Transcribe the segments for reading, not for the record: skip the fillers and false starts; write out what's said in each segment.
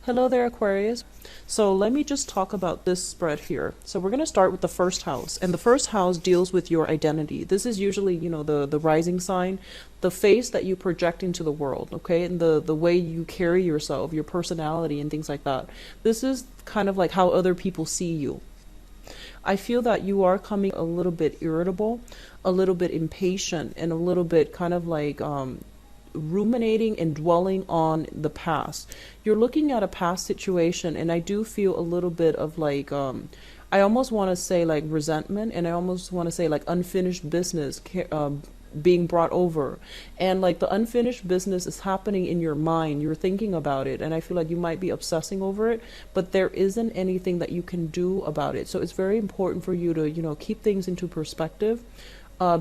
Hello there, Aquarius. So let me just talk about this spread here. So we're going to start with the first house, and the first house deals with your identity. This is usually, the rising sign, the face that you project into the world, okay? And the way you carry yourself, your personality and things like that. This is kind of like how other people see you. I feel that you are coming a little bit irritable, a little bit impatient, and a little bit kind of like ruminating and dwelling on the past. You're looking at a past situation, and I do feel a little bit of like I almost want to say like resentment, and I almost want to say like unfinished business being brought over, and like the unfinished business is happening in your mind. You're thinking about it, and I feel like you might be obsessing over it, but there isn't anything that you can do about it. So it's very important for you to keep things into perspective.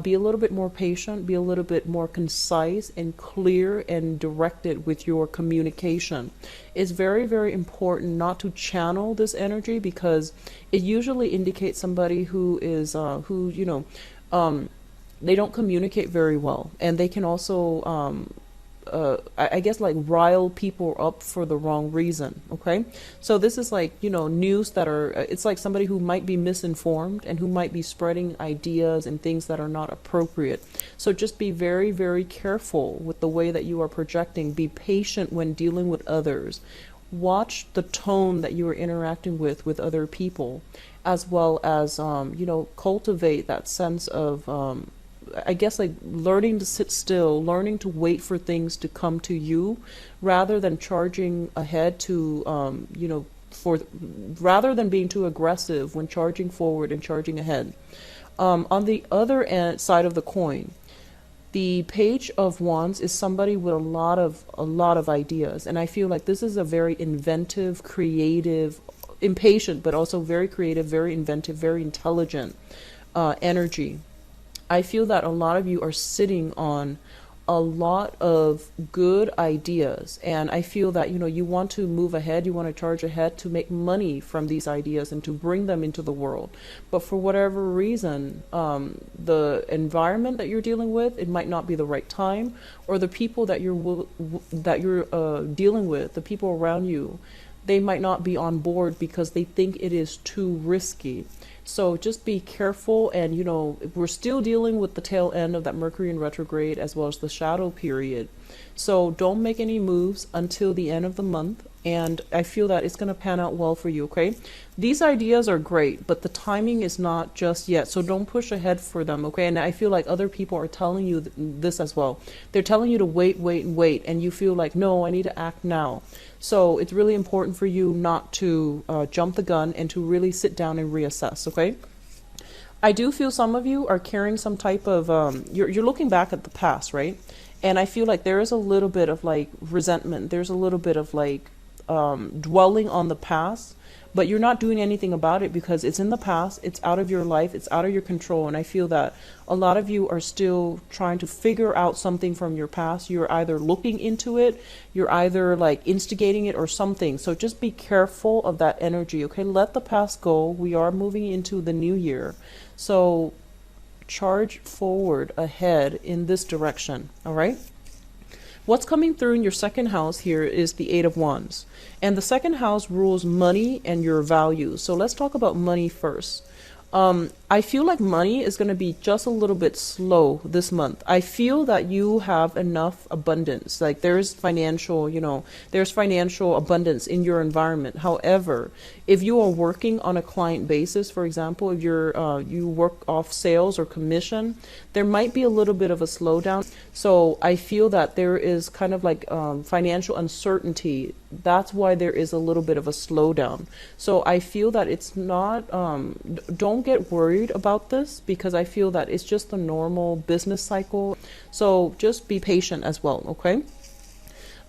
Be a little bit more patient, be a little bit more concise and clear and directed with your communication. It's very, very important not to channel this energy, because it usually indicates somebody who is, they don't communicate very well. And they can also, I guess, like rile people up for the wrong reason. Okay, so this is like news that are, it's like somebody who might be misinformed and who might be spreading ideas and things that are not appropriate. So just be very, very careful with the way that you are projecting. Be patient when dealing with others. Watch the tone that you are interacting with other people, as well as cultivate that sense of I guess like learning to sit still, learning to wait for things to come to you, rather than charging ahead to, rather than being too aggressive when charging forward and charging ahead. On the other side of the coin, the Page of Wands is somebody with a lot of ideas, and I feel like this is a very inventive, creative, impatient, but also very creative, very inventive, very intelligent energy. I feel that a lot of you are sitting on a lot of good ideas, and I feel that you want to move ahead, you want to charge ahead to make money from these ideas and to bring them into the world. But for whatever reason, the environment that you're dealing with, it might not be the right time, or the people that you're dealing with, the people around you, they might not be on board because they think it is too risky. So just be careful, and we're still dealing with the tail end of that Mercury in retrograde, as well as the shadow period. So don't make any moves until the end of the month, and I feel that it's going to pan out well for you, okay? These ideas are great, but the timing is not just yet, so don't push ahead for them, okay? And I feel like other people are telling you this as well. They're telling you to wait, and you feel like, no, I need to act now. So it's really important for you not to jump the gun, and to really sit down and reassess, okay? I do feel some of you are carrying some type of, you're looking back at the past, right? And I feel like there is a little bit of like resentment. There's a little bit of like dwelling on the past, but you're not doing anything about it because it's in the past, it's out of your life, it's out of your control. And I feel that a lot of you are still trying to figure out something from your past. You're either looking into it, you're either like instigating it or something. So just be careful of that energy, okay? Let the past go. We are moving into the new year. So charge forward ahead in this direction, all right? What's coming through in your second house here is the Eight of Wands. And the second house rules money and your values. So let's talk about money first. I feel like money is going to be just a little bit slow this month. I feel that you have enough abundance. Like there's financial abundance in your environment. However, if you are working on a client basis, for example, if you work off sales or commission, there might be a little bit of a slowdown. So I feel that there is kind of like financial uncertainty. That's why there is a little bit of a slowdown. So I feel that it's not, don't get worried about this, because I feel that it's just a normal business cycle. So just be patient as well, okay?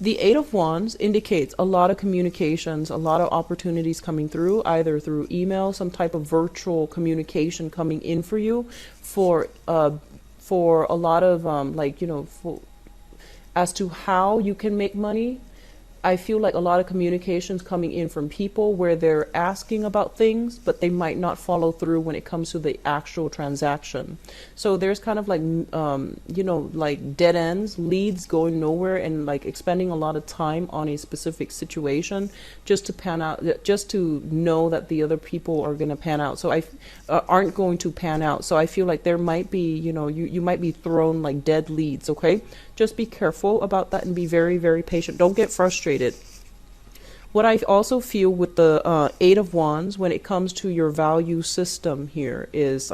The Eight of Wands indicates a lot of communications, a lot of opportunities coming through, either through email, some type of virtual communication coming in for you for a lot of as to how you can make money. I feel like a lot of communications coming in from people where they're asking about things, but they might not follow through when it comes to the actual transaction. So there's kind of like, like dead ends, leads going nowhere, and like expending a lot of time on a specific situation just to pan out, just to know that the other people are going to pan out. So aren't going to pan out. So I feel like there might be, you might be thrown like dead leads. Okay. Just be careful about that and be very, very patient. Don't get frustrated. What I also feel with the Eight of Wands when it comes to your value system here is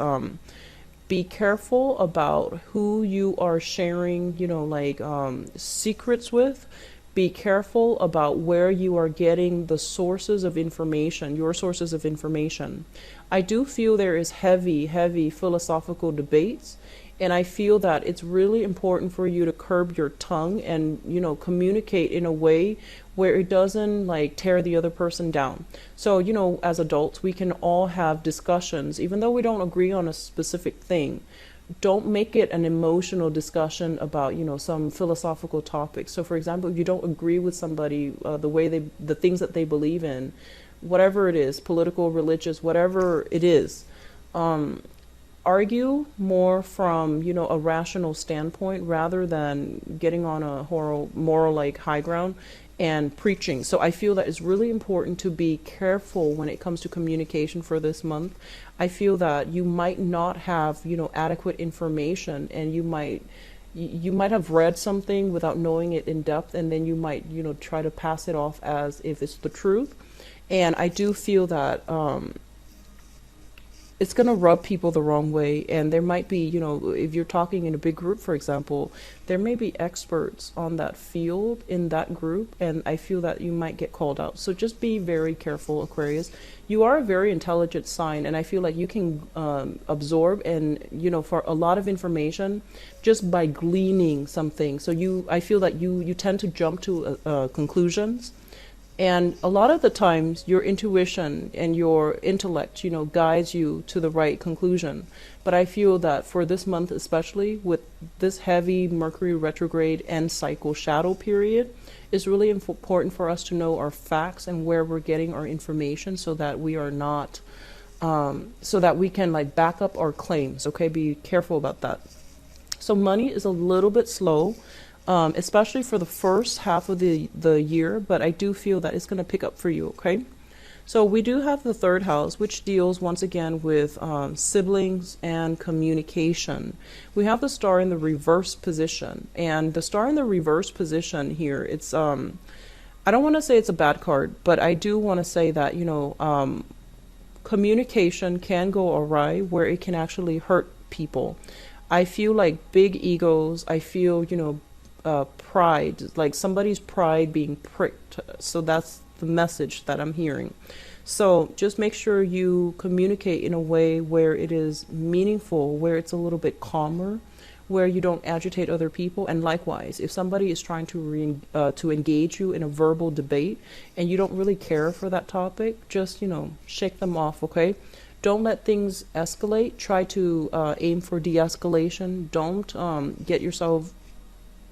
be careful about who you are sharing, secrets with. Be careful about where you are getting the sources of information, your sources of information. I do feel there is heavy, heavy philosophical debates. And I feel that it's really important for you to curb your tongue and, communicate in a way where it doesn't like tear the other person down. So, as adults, we can all have discussions, even though we don't agree on a specific thing. Don't make it an emotional discussion about, some philosophical topic. So, for example, if you don't agree with somebody, the things that they believe in, whatever it is, political, religious, whatever it is, argue more from, a rational standpoint rather than getting on a moral like high ground and preaching. So I feel that it's really important to be careful when it comes to communication for this month. I feel that you might not have, adequate information, and you might have read something without knowing it in depth, and then you might, try to pass it off as if it's the truth. And I do feel that it's going to rub people the wrong way. And there might be, if you're talking in a big group, for example, there may be experts on that field in that group, and I feel that you might get called out. So just be very careful, Aquarius. You are a very intelligent sign, and I feel like you can absorb and, for a lot of information just by gleaning something. So I feel that you tend to jump to conclusions. And a lot of the times your intuition and your intellect, guides you to the right conclusion. But I feel that for this month, especially with this heavy Mercury retrograde and cycle shadow period, it's really important for us to know our facts and where we're getting our information so that we are not, so that we can like back up our claims. Okay, be careful about that. So money is a little bit slow. Especially for the first half of the year, but I do feel that it's going to pick up for you, okay? So we do have the third house, which deals once again with siblings and communication. We have the star in the reverse position, and the star in the reverse position here, it's, I don't want to say it's a bad card, but I do want to say that, communication can go awry where it can actually hurt people. I feel like big egos, I feel, pride, like somebody's pride being pricked. So that's the message that I'm hearing. So just make sure you communicate in a way where it is meaningful, where it's a little bit calmer, where you don't agitate other people. And likewise, if somebody is trying to engage you in a verbal debate and you don't really care for that topic, just, shake them off, okay? Don't let things escalate. Try to aim for de-escalation. Don't get yourself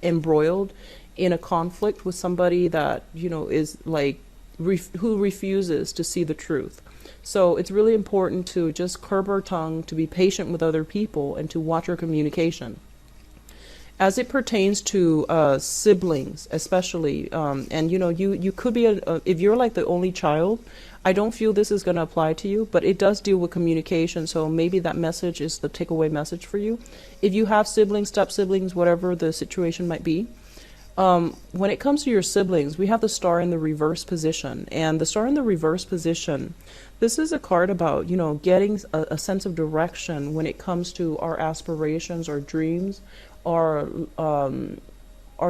embroiled in a conflict with somebody that is like who refuses to see the truth. So it's really important to just curb our tongue, to be patient with other people, and to watch our communication. As it pertains to siblings, especially, and you could be if you're like the only child, I don't feel this is going to apply to you, but it does deal with communication. So maybe that message is the takeaway message for you. If you have siblings, step siblings, whatever the situation might be. When it comes to your siblings, we have the star in the reverse position, and the star in the reverse position, this is a card about, getting a sense of direction when it comes to our aspirations, our dreams, our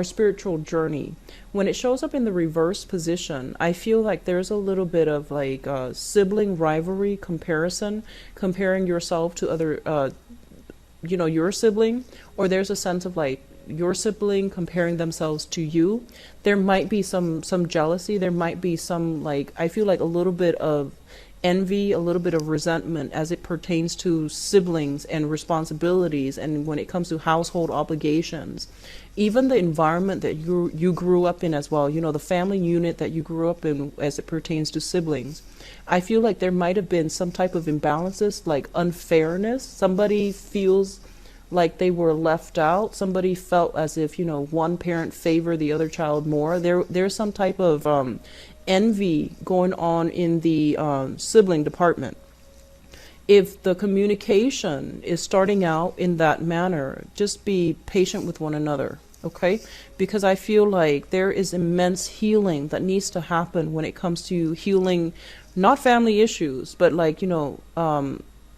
spiritual journey. When it shows up in the reverse position, I feel like there's a little bit of like sibling rivalry, comparing yourself to other, your sibling, or there's a sense of like your sibling comparing themselves to you. There might be some jealousy. There might be some, like, I feel like a little bit of envy, a little bit of resentment as it pertains to siblings and responsibilities, and when it comes to household obligations, even the environment that you grew up in as well, you know, the family unit that you grew up in as it pertains to siblings. I feel like there might have been some type of imbalances, like unfairness. Somebody feels like they were left out. Somebody felt as if, you know, one parent favored the other child more. There's some type of envy going on in the sibling department. If the communication is starting out in that manner, just be patient with one another, okay? Because I feel like there is immense healing that needs to happen when it comes to healing, not family issues, but like, you know,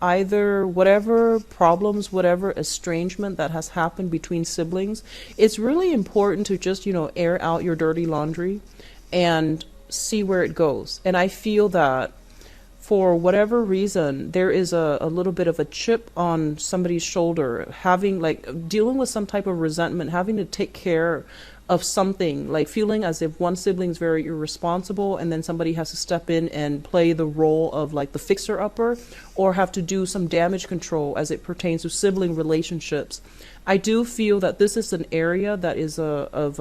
either whatever problems, whatever estrangement that has happened between siblings. It's really important to just, you know, air out your dirty laundry and see where it goes. And I feel that for whatever reason, there is a little bit of a chip on somebody's shoulder, having like dealing with some type of resentment, having to take care of something, like feeling as if one sibling is very irresponsible and then somebody has to step in and play the role of like the fixer-upper, or have to do some damage control as it pertains to sibling relationships. I do feel that this is an area that is of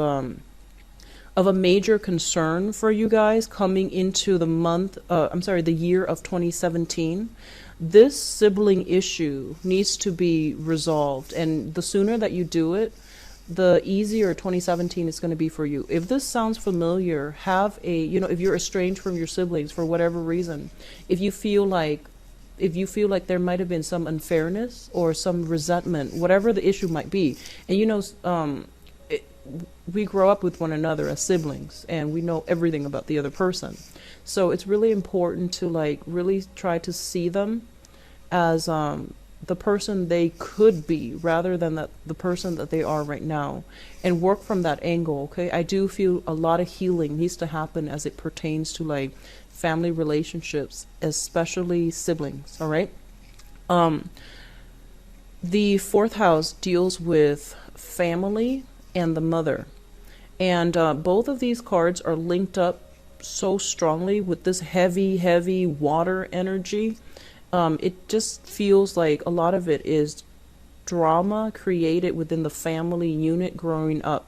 a major concern for you guys coming into the year of 2017. This sibling issue needs to be resolved, and the sooner that you do it, the easier 2017 is going to be for you. If this sounds familiar, have a, you know, if you're estranged from your siblings for whatever reason, if you feel like there might have been some unfairness or some resentment, whatever the issue might be, and you know, we grow up with one another as siblings and we know everything about the other person. So it's really important to like really try to see them as the person they could be rather than the person that they are right now, and work from that angle, okay? I do feel a lot of healing needs to happen as it pertains to like family relationships, especially siblings, all right? The fourth house deals with family and the mother. And both of these cards are linked up so strongly with this heavy water energy. It just feels like a lot of it is drama created within the family unit growing up.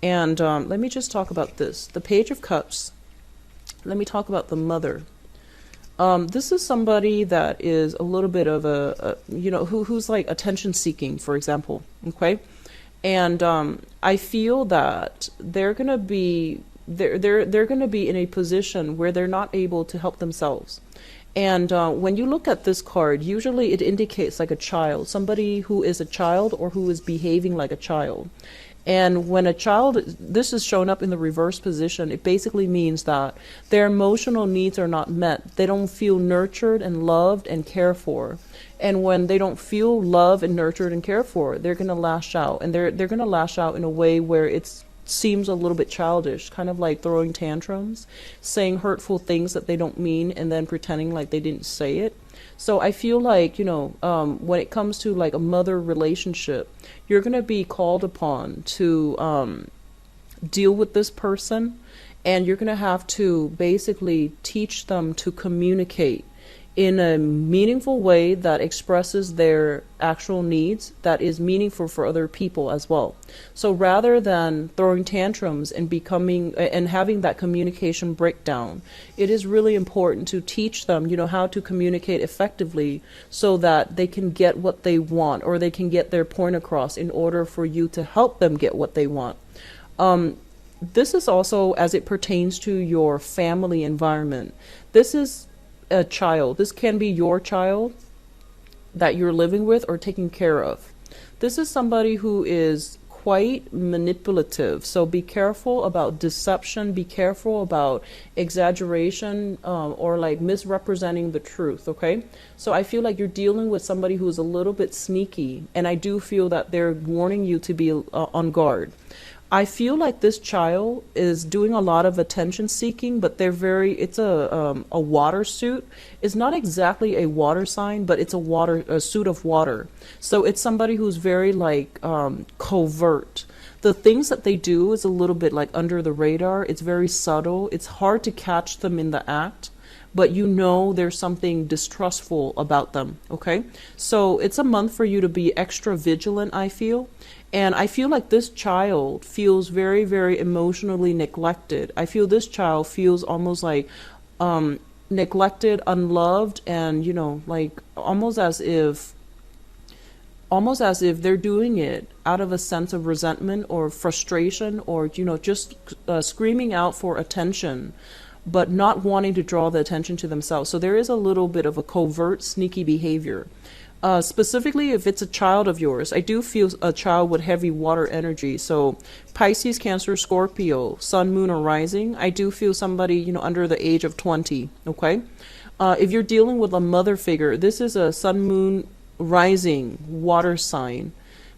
And let me just talk about this. The Page of Cups. Let me talk about the mother. This is somebody that is a little bit of a you know, who's like attention seeking, for example, okay? And I feel that they're gonna be in a position where they're not able to help themselves. And when you look at this card, usually it indicates like a child, somebody who is a child or who is behaving like a child. And when a child, this is shown up in the reverse position, it basically means that their emotional needs are not met. They don't feel nurtured and loved and cared for. And when they don't feel loved and nurtured and cared for, they're going to lash out. And they're going to lash out in a way where it seems a little bit childish, kind of like throwing tantrums, saying hurtful things that they don't mean, and then pretending like they didn't say it. So I feel like, you know, when it comes to like a mother relationship, you're going to be called upon to deal with this person, and you're going to have to basically teach them to communicate in a meaningful way that expresses their actual needs, that is meaningful for other people as well. So rather than throwing tantrums and having that communication breakdown, it is really important to teach them, you know, how to communicate effectively so that they can get what they want, or they can get their point across in order for you to help them get what they want. This is also as it pertains to your family environment. This is a child. This can be your child that you're living with or taking care of. This is somebody who is quite manipulative, so be careful about deception, be careful about exaggeration, or like misrepresenting the truth, okay? So I feel like you're dealing with somebody who's a little bit sneaky, and I do feel that they're warning you to be on guard. I feel like this child is doing a lot of attention seeking, but it's a water suit. It's not exactly a water sign, but it's a suit of water. So it's somebody who's very like covert. The things that they do is a little bit like under the radar. It's very subtle. It's hard to catch them in the act. but you know there's something distrustful about them, okay? So it's a month for you to be extra vigilant, I feel. And I feel like this child feels very, very emotionally neglected. I feel this child feels almost like neglected, unloved, and, you know, like almost as if they're doing it out of a sense of resentment or frustration, or, you know, just screaming out for attention, but not wanting to draw the attention to themselves. So there is a little bit of a covert, sneaky behavior. Specifically, if it's a child of yours, I do feel a child with heavy water energy. So Pisces, Cancer, Scorpio, Sun, Moon, or Rising, I do feel somebody, you know, under the age of 20, okay? If you're dealing with a mother figure, this is a Sun, Moon, Rising water sign.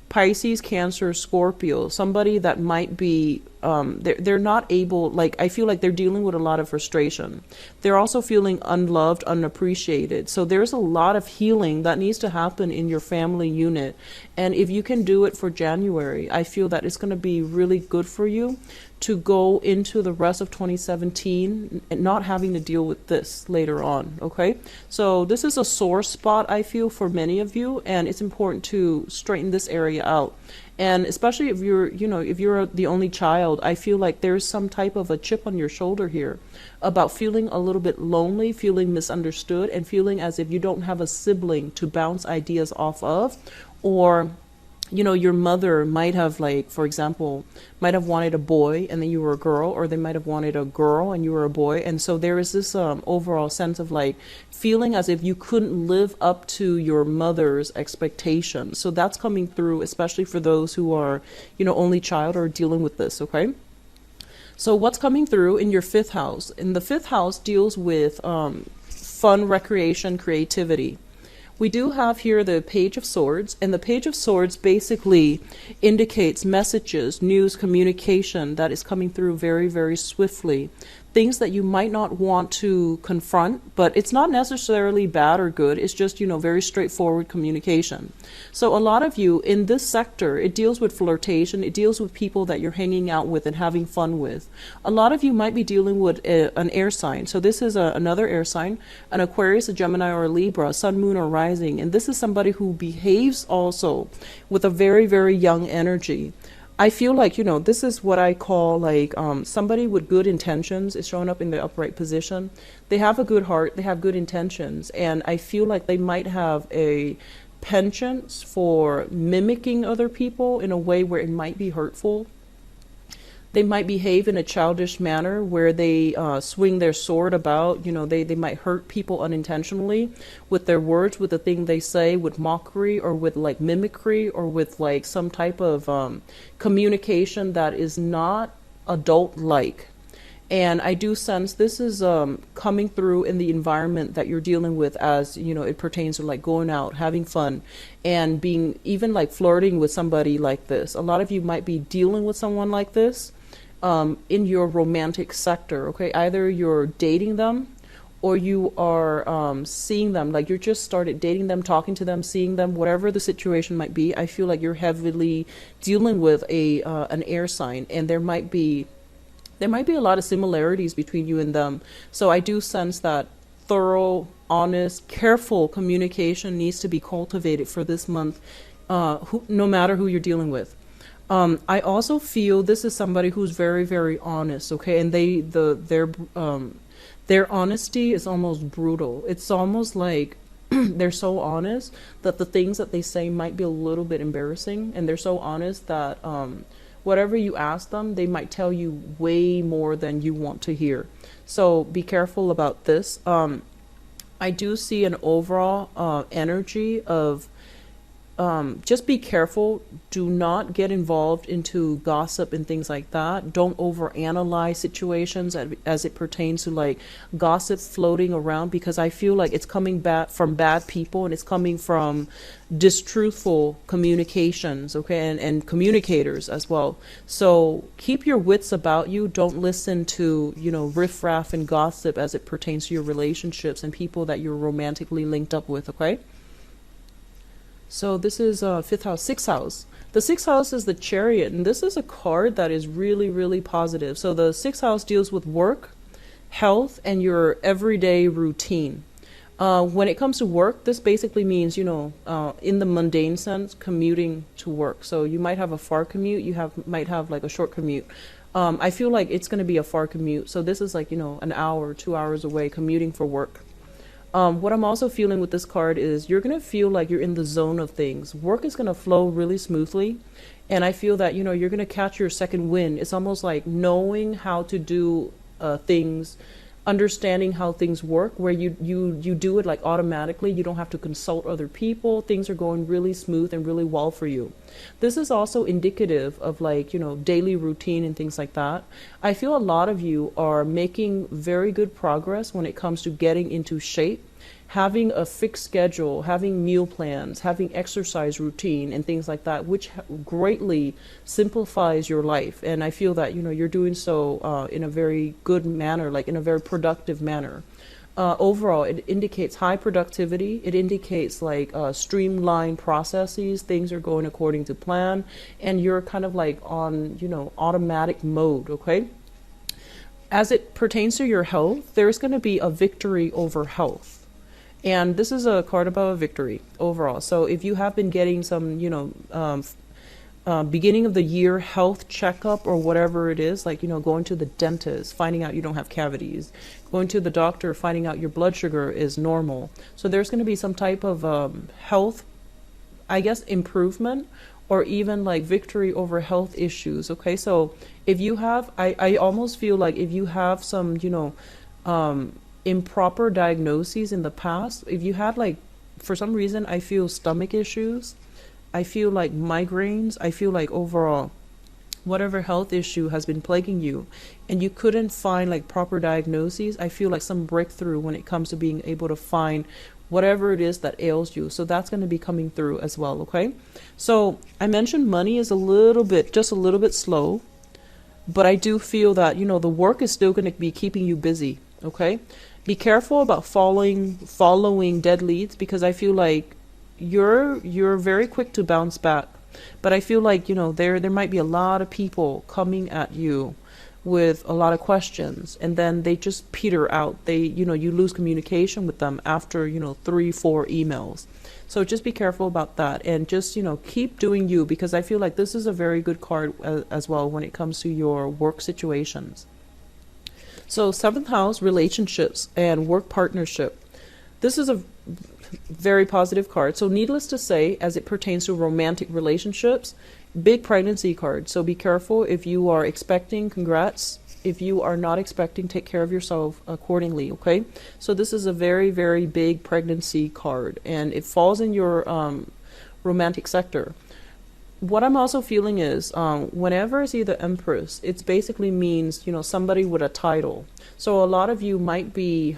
Pisces, Cancer, Scorpio, somebody that might be, they're not able, like, I feel like they're dealing with a lot of frustration. They're also feeling unloved, unappreciated. So there's a lot of healing that needs to happen in your family unit. And if you can do it for January, I feel that it's going to be really good for you to go into the rest of 2017 and not having to deal with this later on, okay? So this is a sore spot, I feel, for many of you, and it's important to straighten this area out. And especially if you're, you know, if you're the only child, I feel like there's some type of a chip on your shoulder here about feeling a little bit lonely, feeling misunderstood, and feeling as if you don't have a sibling to bounce ideas off of, or, you know, your mother might have, like, for example, might have wanted a boy and then you were a girl, or they might have wanted a girl and you were a boy. And so there is this overall sense of, like, feeling as if you couldn't live up to your mother's expectations. So that's coming through, especially for those who are, you know, only child or dealing with this, okay? So what's coming through in your fifth house? And the fifth house deals with fun, recreation, creativity. We do have here the Page of Swords, and the Page of Swords basically indicates messages, news, communication that is coming through very, very swiftly. Things that you might not want to confront, but it's not necessarily bad or good. It's just, you know, very straightforward communication. So a lot of you in this sector, it deals with flirtation. It deals with people that you're hanging out with and having fun with. A lot of you might be dealing with an air sign. So this is another air sign, an Aquarius, a Gemini, or a Libra, Sun, Moon, or Rising. And this is somebody who behaves also with a very, very young energy. I feel like, you know, this is what I call, like, somebody with good intentions is showing up in the upright position. They have a good heart, they have good intentions, and I feel like they might have a penchant for mimicking other people in a way where it might be hurtful. They might behave in a childish manner where they swing their sword about, you know, they might hurt people unintentionally with their words, with the thing they say, with mockery, or with, like, mimicry, or with, like, some type of communication that is not adult-like. And I do sense this is coming through in the environment that you're dealing with, as, you know, it pertains to, like, going out, having fun, and being even, like, flirting with somebody like this. A lot of you might be dealing with someone like this in your romantic sector, okay? Either you're dating them, or you are seeing them, like, you just started dating them, talking to them, seeing them, whatever the situation might be. I feel like you're heavily dealing with an air sign, and there might be a lot of similarities between you and them. So I do sense that thorough, honest, careful communication needs to be cultivated for this month, no matter who you're dealing with. I also feel this is somebody who's very, very honest, okay? And their honesty is almost brutal. It's almost like they're so honest that the things that they say might be a little bit embarrassing, and they're so honest that whatever you ask them, they might tell you way more than you want to hear. So be careful about this. I do see an overall energy of just be careful. Do not get involved into gossip and things like that. Don't overanalyze situations as it pertains to, like, gossip floating around, because I feel like it's coming back from bad people, and it's coming from distruthful communications, okay, and communicators as well. So keep your wits about you. Don't listen to, you know, riffraff and gossip as it pertains to your relationships and people that you're romantically linked up with, okay? So this is fifth house, sixth house. The sixth house is the Chariot, and this is a card that is really, really positive. So the sixth house deals with work, health, and your everyday routine. When it comes to work, this basically means, in the mundane sense, commuting to work. So you might have a far commute, might have like a short commute. I feel like it's going to be a far commute. So this is like, an hour, 2 hours away commuting for work. What I'm also feeling with this card is you're going to feel like you're in the zone of things. Work is going to flow really smoothly. And I feel that, you're going to catch your second wind. It's almost like knowing how to do things, understanding how things work, where you do it like automatically. You don't have to consult other people. Things are going really smooth and really well for you. This is also indicative of like, daily routine and things like that. I feel a lot of you are making very good progress when it comes to getting into shape, having a fixed schedule, having meal plans, having exercise routine and things like that, which greatly simplifies your life. And I feel that, you're doing so in a very good manner, like in a very productive manner. Overall, it indicates high productivity. It indicates like streamlined processes. Things are going according to plan, and you're kind of like on, automatic mode, okay? As it pertains to your health, there's going to be a victory over health. And this is a card about a victory overall. So if you have been getting some, beginning of the year health checkup or whatever it is, like, going to the dentist, finding out you don't have cavities, going to the doctor, finding out your blood sugar is normal. So there's going to be some type of health, I guess, improvement, or even like victory over health issues. Okay. So if you have, I almost feel like if you have some, improper diagnoses in the past, if you had like, for some reason, I feel stomach issues, I feel like migraines, I feel like overall whatever health issue has been plaguing you and you couldn't find like proper diagnoses, I feel like some breakthrough when it comes to being able to find whatever it is that ails you. So that's going to be coming through as well. Okay. So I mentioned money is just a little bit slow, but I do feel that, the work is still going to be keeping you busy. Okay. Be careful about following dead leads, because I feel like you're very quick to bounce back. But I feel like, there might be a lot of people coming at you with a lot of questions, and then they just peter out. You lose communication with them after, 3-4 emails. So just be careful about that, and just, keep doing you, because I feel like this is a very good card as well when it comes to your work situations. So 7th house, relationships and work partnership. This is a very positive card. So needless to say, as it pertains to romantic relationships, big pregnancy card. So be careful if you are expecting, congrats. If you are not expecting, take care of yourself accordingly, okay? So this is a very, very big pregnancy card, and it falls in your romantic sector. What I'm also feeling is whenever I see the Empress, it basically means, somebody with a title. So a lot of you might be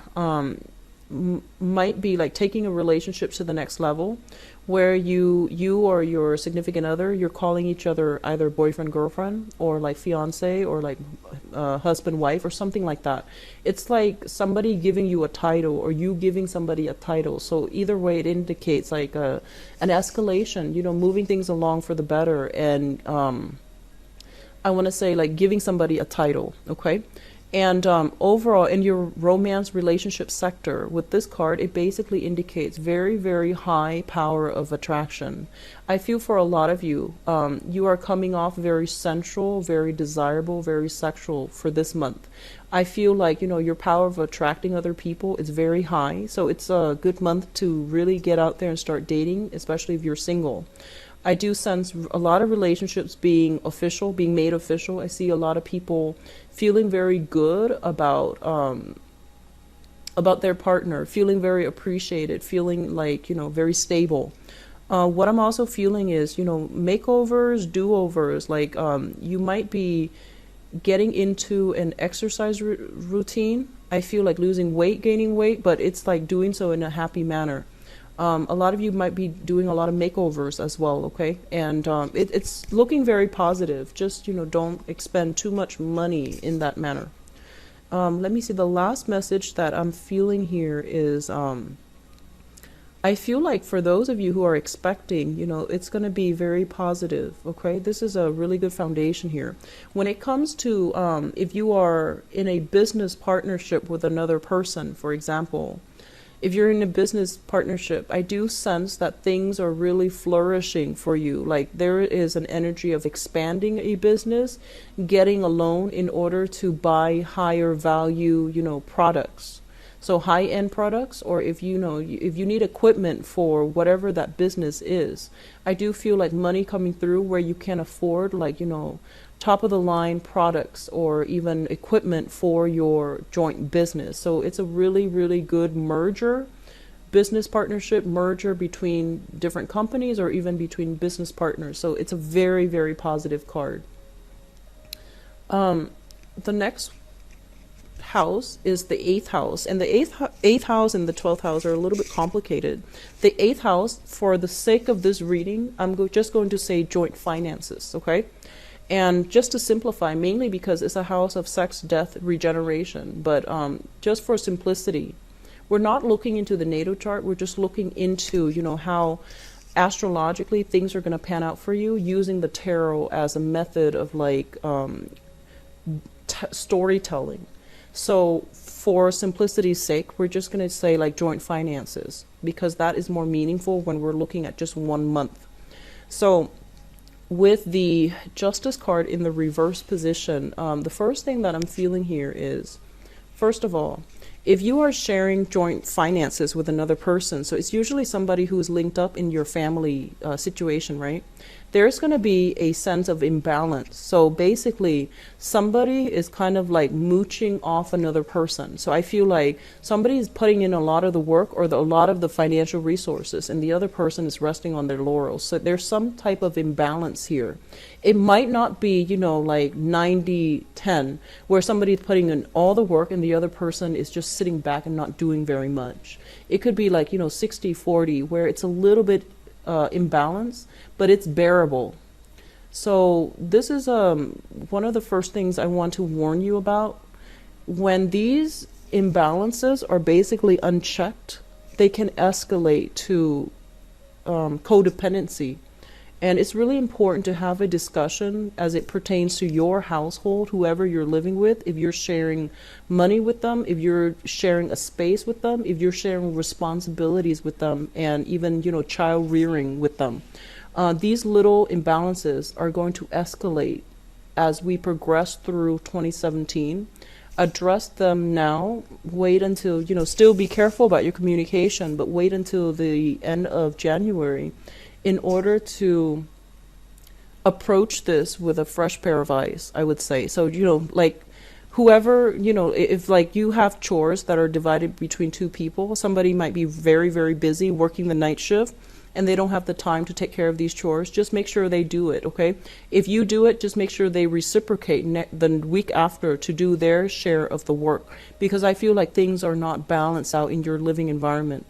like taking a relationship to the next level, where you or your significant other, you're calling each other either boyfriend, girlfriend, or like fiance, or like husband, wife, or something like that. It's like somebody giving you a title, or you giving somebody a title. So either way, it indicates like an escalation, moving things along for the better. And I want to say like giving somebody a title. Okay. And overall, in your romance relationship sector, with this card, it basically indicates very, very high power of attraction. I feel for a lot of you, you are coming off very sensual, very desirable, very sexual for this month. I feel like, your power of attracting other people is very high. So it's a good month to really get out there and start dating, especially if you're single. I do sense a lot of relationships being official, being made official. I see a lot of people feeling very good about their partner, feeling very appreciated, feeling like, very stable. What I'm also feeling is, makeovers, do-overs, like you might be getting into an exercise routine. I feel like losing weight, gaining weight, but it's like doing so in a happy manner. A lot of you might be doing a lot of makeovers as well, okay? And it's looking very positive. Just, don't expend too much money in that manner. Let me see. The last message that I'm feeling here is I feel like for those of you who are expecting, it's going to be very positive. Okay. This is a really good foundation here. When it comes to, if you are in a business partnership with another person, for example, if you're in a business partnership, I do sense that things are really flourishing for you. Like there is an energy of expanding a business, getting a loan in order to buy higher value, products. So high-end products, or if if you need equipment for whatever that business is, I do feel like money coming through where you can afford like, top of the line products or even equipment for your joint business. So it's a really, really good business partnership merger between different companies or even between business partners. So it's a very, very positive card. The next house is the 8th house, and the eighth house and the 12th house are a little bit complicated. The 8th house, for the sake of this reading, I'm just going to say joint finances, okay? And just to simplify, mainly because it's a house of sex, death, regeneration, but just for simplicity, we're not looking into the natal chart, we're just looking into, how astrologically things are going to pan out for you using the tarot as a method of like storytelling. So for simplicity's sake, we're just going to say like joint finances, because that is more meaningful when we're looking at just 1 month. So with the Justice card in the reverse position, the first thing that I'm feeling here is, first of all, if you are sharing joint finances with another person, so it's usually somebody who is linked up in your family situation, right? There's going to be a sense of imbalance. So basically, somebody is kind of like mooching off another person. So I feel like somebody is putting in a lot of the work or a lot of the financial resources, and the other person is resting on their laurels. So there's some type of imbalance here. It might not be, like 90-10, where somebody's putting in all the work and the other person is just sitting back and not doing very much. It could be like, 60-40, where it's a little bit imbalance, but it's bearable. So this is one of the first things I want to warn you about. When these imbalances are basically unchecked, they can escalate to codependency. And it's really important to have a discussion as it pertains to your household, whoever you're living with, if you're sharing money with them, if you're sharing a space with them, if you're sharing responsibilities with them, and even, child rearing with them. These little imbalances are going to escalate as we progress through 2017. Address them now. Wait until, still be careful about your communication, but wait until the end of January in order to approach this with a fresh pair of eyes, I would say. So, like whoever, if like you have chores that are divided between two people, somebody might be very, very busy working the night shift and they don't have the time to take care of these chores, just make sure they do it, okay? If you do it, just make sure they reciprocate the week after to do their share of the work, because I feel like things are not balanced out in your living environment.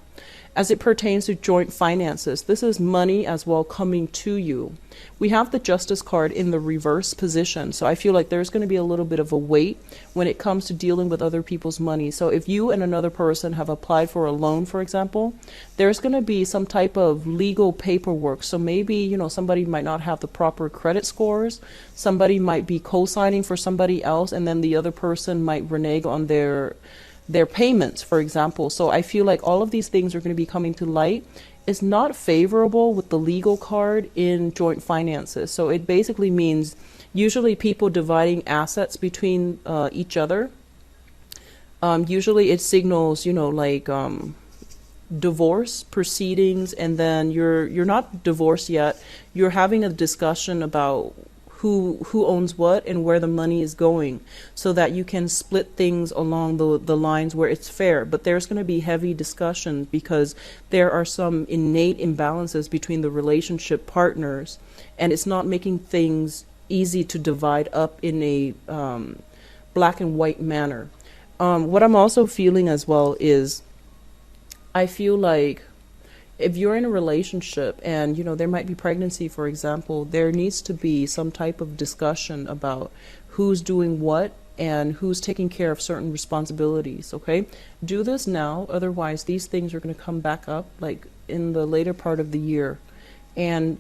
As it pertains to joint finances, this is money as well coming to you. We have the Justice card in the reverse position, so I feel like there's going to be a little bit of a weight when it comes to dealing with other people's money. So if you and another person have applied for a loan, for example, there's going to be some type of legal paperwork. So maybe, somebody might not have the proper credit scores. Somebody might be co-signing for somebody else, and then the other person might renege on their payments, for example. So I feel like all of these things are going to be coming to light. It's not favorable with the legal card in joint finances. So it basically means usually people dividing assets between each other. Usually it signals, like divorce proceedings, and then you're not divorced yet. You're having a discussion about who owns what and where the money is going, so that you can split things along the lines where it's fair. But there's going to be heavy discussion because there are some innate imbalances between the relationship partners, and it's not making things easy to divide up in a black and white manner. What I'm also feeling as well is, I feel like if you're in a relationship and, there might be pregnancy, for example, there needs to be some type of discussion about who's doing what and who's taking care of certain responsibilities, okay? Do this now, otherwise these things are going to come back up like in the later part of the year. And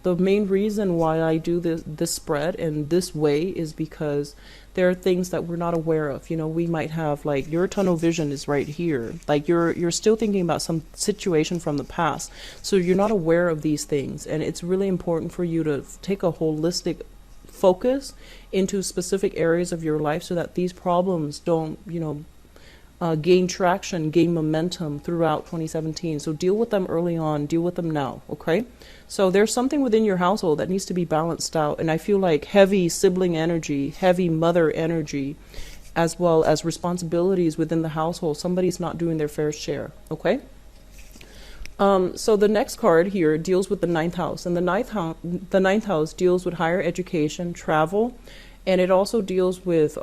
the main reason why I do this spread in this way is because there are things that we're not aware of. You know, we might have, like, your tunnel vision is right here. Like, you're still thinking about some situation from the past, so you're not aware of these things. And it's really important for you to take a holistic focus into specific areas of your life so that these problems don't, you know, gain traction, gain momentum throughout 2017. So deal with them early on, deal with them now, okay? So there's something within your household that needs to be balanced out, and I feel like heavy sibling energy, heavy mother energy, as well as responsibilities within the household. Somebody's not doing their fair share, okay? So the next card here deals with the ninth house, and the ninth house deals with higher education, travel, and it also deals with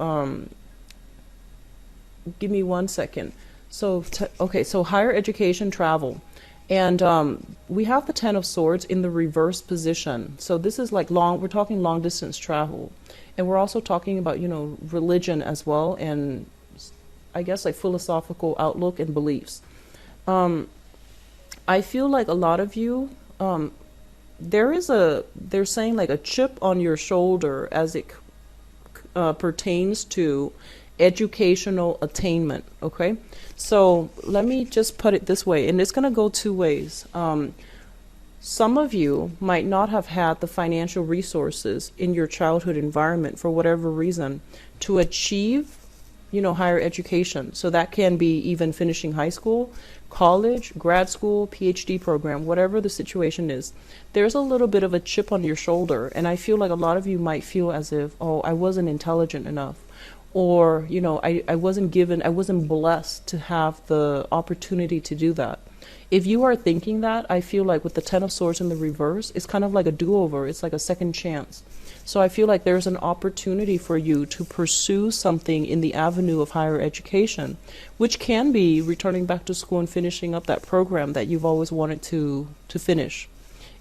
give me one second. So, okay, so higher education, travel. And we have the Ten of Swords in the reverse position. So this is like we're talking long distance travel. And we're also talking about, you know, religion as well, and I guess like philosophical outlook and beliefs. I feel like a lot of you, they're saying like a chip on your shoulder as it pertains to educational attainment, okay? So let me just put it this way, and it's going to go two ways. Some of you might not have had the financial resources in your childhood environment for whatever reason to achieve, you know, higher education. So that can be even finishing high school, college, grad school, PhD program, whatever the situation is. There's a little bit of a chip on your shoulder, and I feel like a lot of you might feel as if, oh, I wasn't intelligent enough. Or, you know, I wasn't blessed to have the opportunity to do that. If you are thinking that, I feel like with the Ten of Swords in the reverse, it's kind of like a do-over. It's like a second chance. So I feel like there's an opportunity for you to pursue something in the avenue of higher education, which can be returning back to school and finishing up that program that you've always wanted to finish.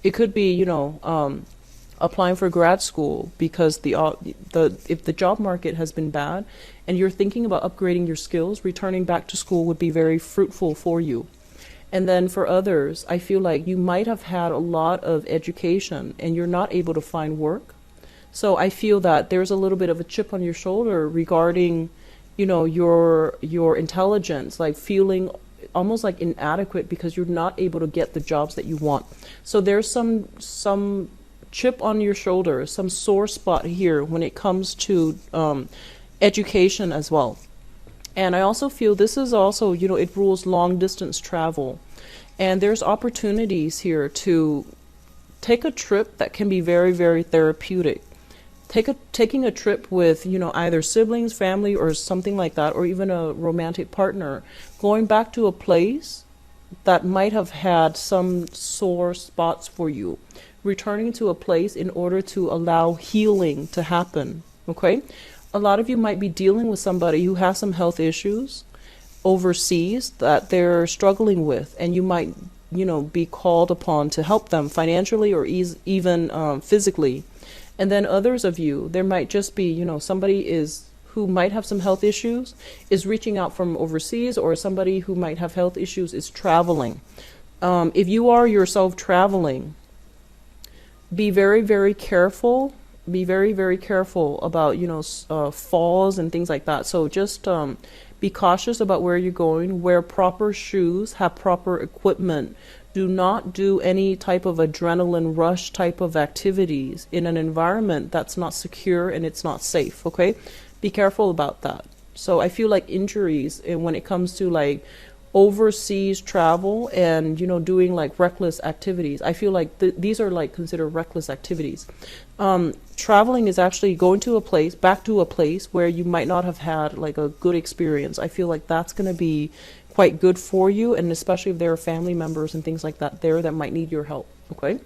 It could be, you know, applying for grad school because if the job market has been bad and you're thinking about upgrading your skills, returning back to school would be very fruitful for you. And then for others, I feel like you might have had a lot of education and you're not able to find work. So I feel that there's a little bit of a chip on your shoulder regarding, you know, your intelligence, like feeling almost like inadequate because you're not able to get the jobs that you want. So there's some chip on your shoulder, some sore spot here when it comes to education as well. And I also feel this is also, you know, it rules long distance travel. And there's opportunities here to take a trip that can be very, very therapeutic. Taking a trip with, you know, either siblings, family, or something like that, or even a romantic partner, going back to a place that might have had some sore spots for you, returning to a place in order to allow healing to happen, okay? A lot of you might be dealing with somebody who has some health issues overseas that they're struggling with, and you might, you know, be called upon to help them financially or even physically. And then others of you, there might just be, you know, somebody who might have some health issues is reaching out from overseas, or somebody who might have health issues is traveling. If you are yourself traveling, be very, very careful. Be very, very careful about, you know, falls and things like that. So just be cautious about where you're going. Wear proper shoes, have proper equipment. Do not do any type of adrenaline rush type of activities in an environment that's not secure and it's not safe, okay? Be careful about that. So I feel like injuries, and when it comes to like overseas travel and, you know, doing like reckless activities, I feel like these are like considered reckless activities. Traveling is actually going to a place, back to a place where you might not have had like a good experience. I feel like that's going to be quite good for you, and especially if there are family members and things like that there that might need your help, okay?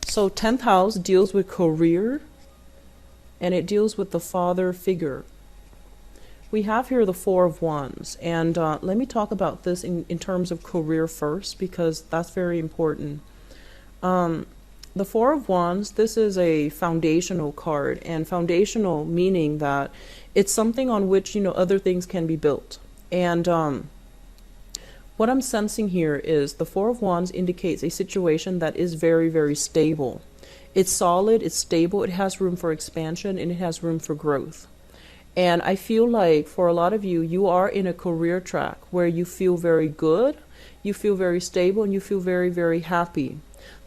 So 10th house deals with career, and it deals with the father figure. We have here the Four of Wands, and let me talk about this in terms of career first, because that's very important. The Four of Wands, this is a foundational card, and foundational meaning that It's something on which, other things can be built. And what I'm sensing here is the Four of Wands indicates a situation that is very, very stable. It's solid, it's stable, it has room for expansion, and it has room for growth. And I feel like for a lot of you, you are in a career track where you feel very good, you feel very stable, and you feel very, very happy.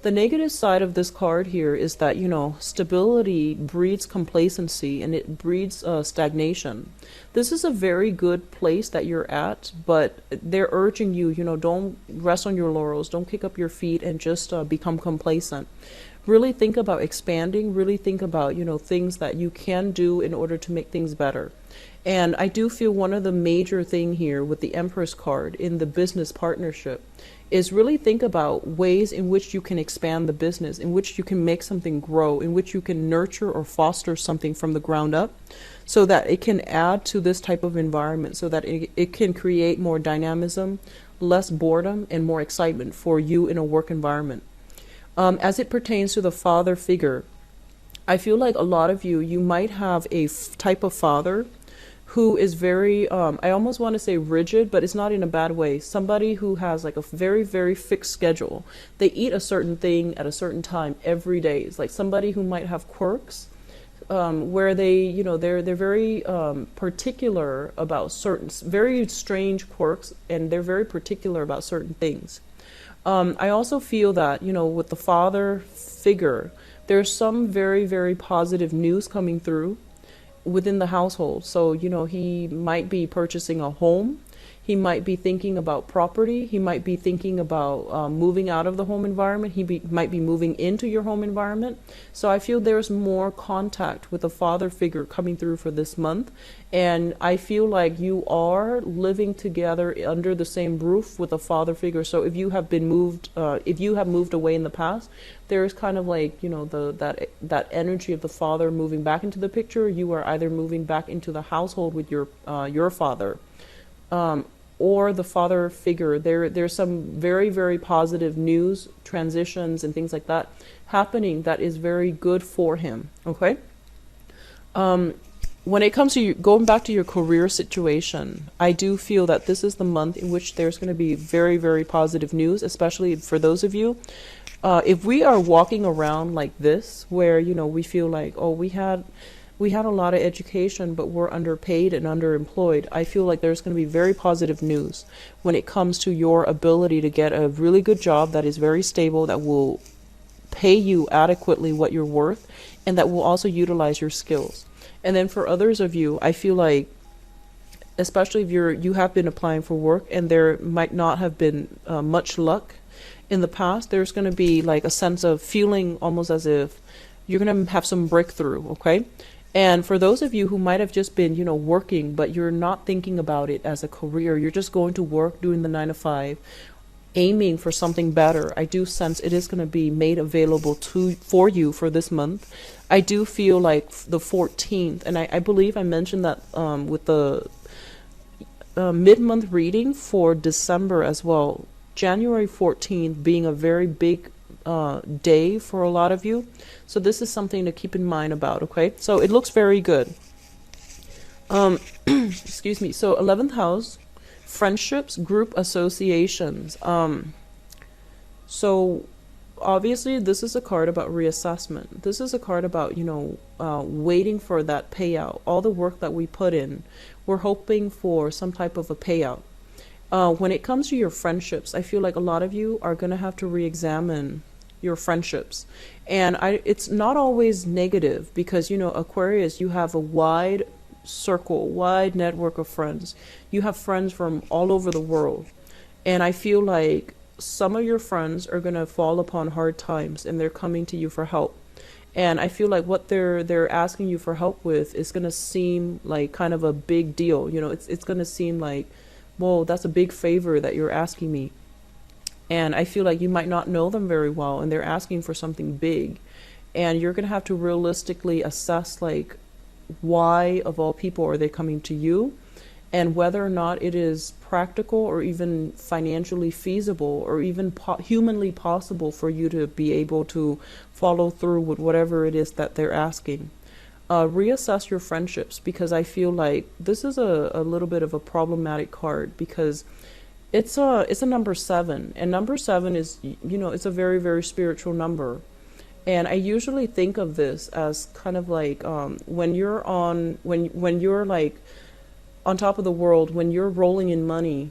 The negative side of this card here is that, stability breeds complacency and it breeds stagnation. This is a very good place that you're at, but they're urging you, don't rest on your laurels, don't kick up your feet and just become complacent. Really think about expanding, really think about, things that you can do in order to make things better. And I do feel one of the major thing here with the Empress card in the business partnership is really think about ways in which you can expand the business, in which you can make something grow, in which you can nurture or foster something from the ground up so that it can add to this type of environment, so that it can create more dynamism, less boredom, and more excitement for you in a work environment. As it pertains to the father figure, I feel like a lot of you might have a type of father who is very, I almost want to say rigid, but it's not in a bad way. Somebody who has like a very, very fixed schedule. They eat a certain thing at a certain time every day. It's like somebody who might have quirks, where they, they're very particular about certain, very strange quirks, and they're very particular about certain things. I also feel that, with the father figure, there's some very, very positive news coming through within the household. So, he might be purchasing a home. He might be thinking about property. He might be thinking about moving out of the home environment. Might be moving into your home environment. So I feel there's more contact with a father figure coming through for this month. And I feel like you are living together under the same roof with a father figure. So if you have been moved, if you have moved away in the past, there's kind of like, that energy of the father moving back into the picture. You are either moving back into the household with your father. Or the father figure. There's some very, very positive news, transitions, and things like that happening that is very good for him. Okay. When it comes to going back to your career situation, I do feel that this is the month in which there's going to be very, very positive news, especially for those of you. If we are walking around like this, where, we feel like, oh, we had a lot of education, but we're underpaid and underemployed, I feel like there's going to be very positive news when it comes to your ability to get a really good job that is very stable, that will pay you adequately what you're worth, and that will also utilize your skills. And then for others of you, I feel like, especially if you have been applying for work and there might not have been much luck in the past, there's going to be like a sense of feeling almost as if you're going to have some breakthrough. Okay. And for those of you who might have just been, working, but you're not thinking about it as a career, you're just going to work, doing the 9 to 5, aiming for something better, I do sense it is going to be made available for you for this month. I do feel like the 14th, and I believe I mentioned that with the mid-month reading for December as well, January 14th being a very big day for a lot of you. So this is something to keep in mind about, okay? So it looks very good. Excuse me. So 11th house, friendships, group associations. So obviously this is a card about reassessment. This is a card about, waiting for that payout. All the work that we put in, we're hoping for some type of a payout. When it comes to your friendships, I feel like a lot of you are going to have to re-examine your friendships. And it's not always negative because, Aquarius, you have a wide circle, wide network of friends. You have friends from all over the world. And I feel like some of your friends are going to fall upon hard times and they're coming to you for help. And I feel like what they're asking you for help with is going to seem like kind of a big deal. It's going to seem like, whoa, that's a big favor that you're asking me. And I feel like you might not know them very well and they're asking for something big. And you're going to have to realistically assess, like, why of all people are they coming to you, and whether or not it is practical or even financially feasible or even humanly possible for you to be able to follow through with whatever it is that they're asking. reassess your friendships, because I feel like this is a little bit of a problematic card, because it's a number seven, and number seven is, it's a very, very spiritual number. And I usually think of this as kind of like, when you're like on top of the world, when you're rolling in money,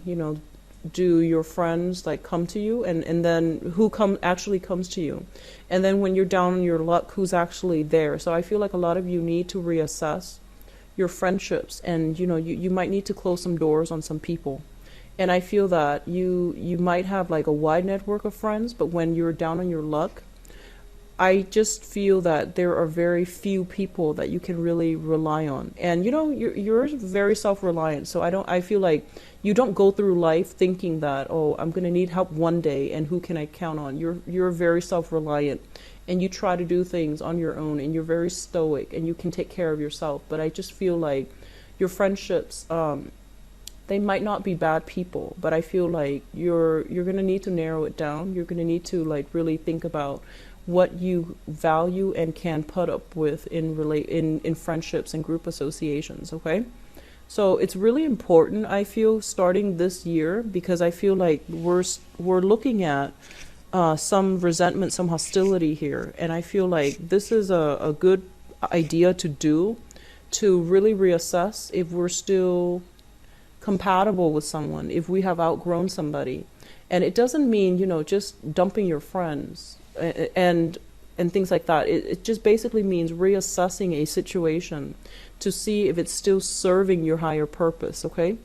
do your friends like come to you, and then who actually comes to you? And then when you're down on your luck, who's actually there? So I feel like a lot of you need to reassess your friendships, and you might need to close some doors on some people. And I feel that you might have like a wide network of friends, but when you're down on your luck, I just feel that there are very few people that you can really rely on. And you're very self-reliant, so I feel like you don't go through life thinking that, oh, I'm going to need help one day and who can I count on. You're very self-reliant, and you try to do things on your own, and you're very stoic, and you can take care of yourself. But I just feel like your friendships, they might not be bad people, but I feel like you're going to need to narrow it down. You're going to need to like really think about what you value and can put up with in friendships and group associations. Okay, so it's really important, I feel, starting this year, because I feel like we're looking at some resentment, some hostility here, and I feel like this is a good idea to really reassess if we're still compatible with someone, if we have outgrown somebody. And it doesn't mean just dumping your friends and things like that. It just basically means reassessing a situation to see if it's still serving your higher purpose. Okay,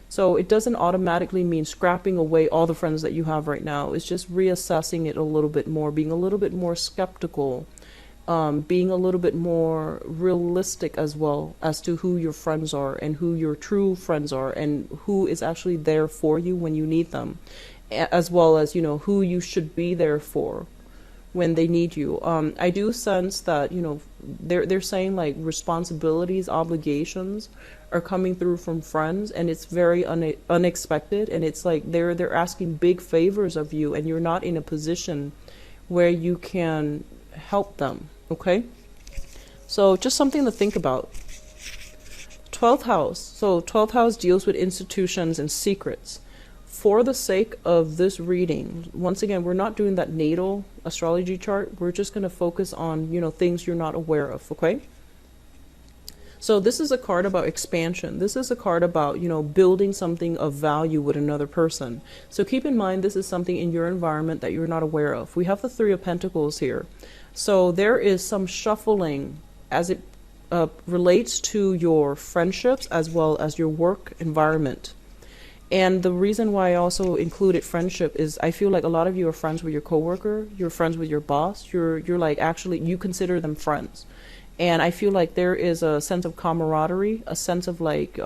so it doesn't automatically mean scrapping away all the friends that you have right now. It's just reassessing it a little bit more, being a little bit more skeptical, being a little bit more realistic as well as to who your friends are and who your true friends are, and who is actually there for you when you need them, as well as who you should be there for when they need you. I do sense that they're saying like responsibilities, obligations are coming through from friends, and it's very unexpected, and it's like they're asking big favors of you, and you're not in a position where you can help them. Okay, so just something to think about. 12th house. So 12th house deals with institutions and secrets. For the sake of this reading, once again, we're not doing that natal astrology chart. We're just going to focus on, things you're not aware of, okay? So this is a card about expansion. This is a card about, building something of value with another person. So keep in mind, this is something in your environment that you're not aware of. We have the Three of Pentacles here. So there is some shuffling as it relates to your friendships as well as your work environment. And the reason why I also included friendship is I feel like a lot of you are friends with your coworker, you're friends with your boss, you're like actually you consider them friends. And I feel like there is a sense of camaraderie, a sense of like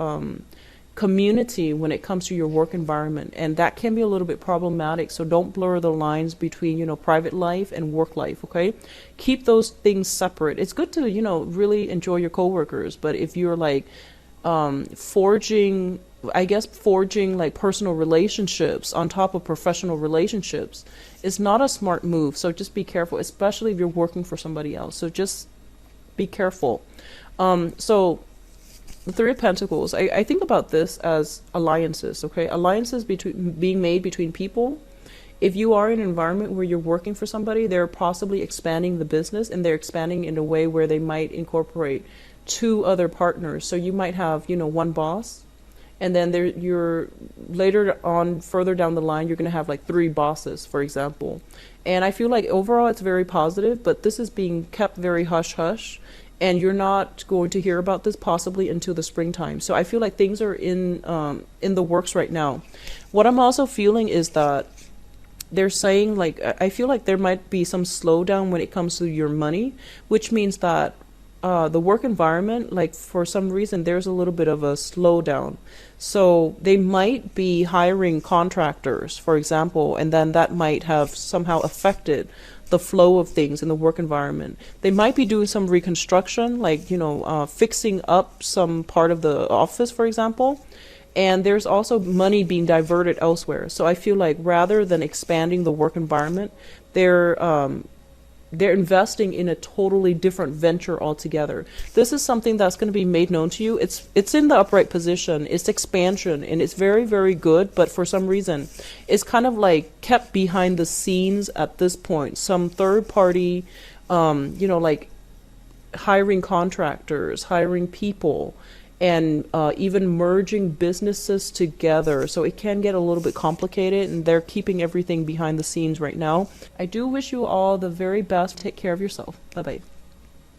community when it comes to your work environment, and that can be a little bit problematic. So don't blur the lines between private life and work life. Okay, keep those things separate. It's good to really enjoy your coworkers, but if you're like forging like personal relationships on top of professional relationships is not a smart move. So just be careful, especially if you're working for somebody else. So just be careful. So the Three of Pentacles, I think about this as alliances, okay? Alliances being made between people. If you are in an environment where you're working for somebody, they're possibly expanding the business, and they're expanding in a way where they might incorporate 2 other partners. So you might have, one boss, and then you're later on, further down the line, you're going to have like 3 bosses, for example. And I feel like overall it's very positive, but this is being kept very hush-hush, and you're not going to hear about this possibly until the springtime. So I feel like things are in the works right now. What I'm also feeling is that they're saying, like, I feel like there might be some slowdown when it comes to your money, which means that the work environment, like for some reason, there's a little bit of a slowdown. So they might be hiring contractors, for example, and then that might have somehow affected the flow of things in the work environment. They might be doing some reconstruction, like, fixing up some part of the office, for example. And there's also money being diverted elsewhere. So I feel like rather than expanding the work environment, they're they're investing in a totally different venture altogether. This is something that's going to be made known to you. It's in the upright position. It's expansion, and it's very, very good. But for some reason, it's kind of like kept behind the scenes at this point. Some third party, like hiring contractors, hiring people, and even merging businesses together. So it can get a little bit complicated, and they're keeping everything behind the scenes right now. I do wish you all the very best. Take care of yourself. Bye-bye.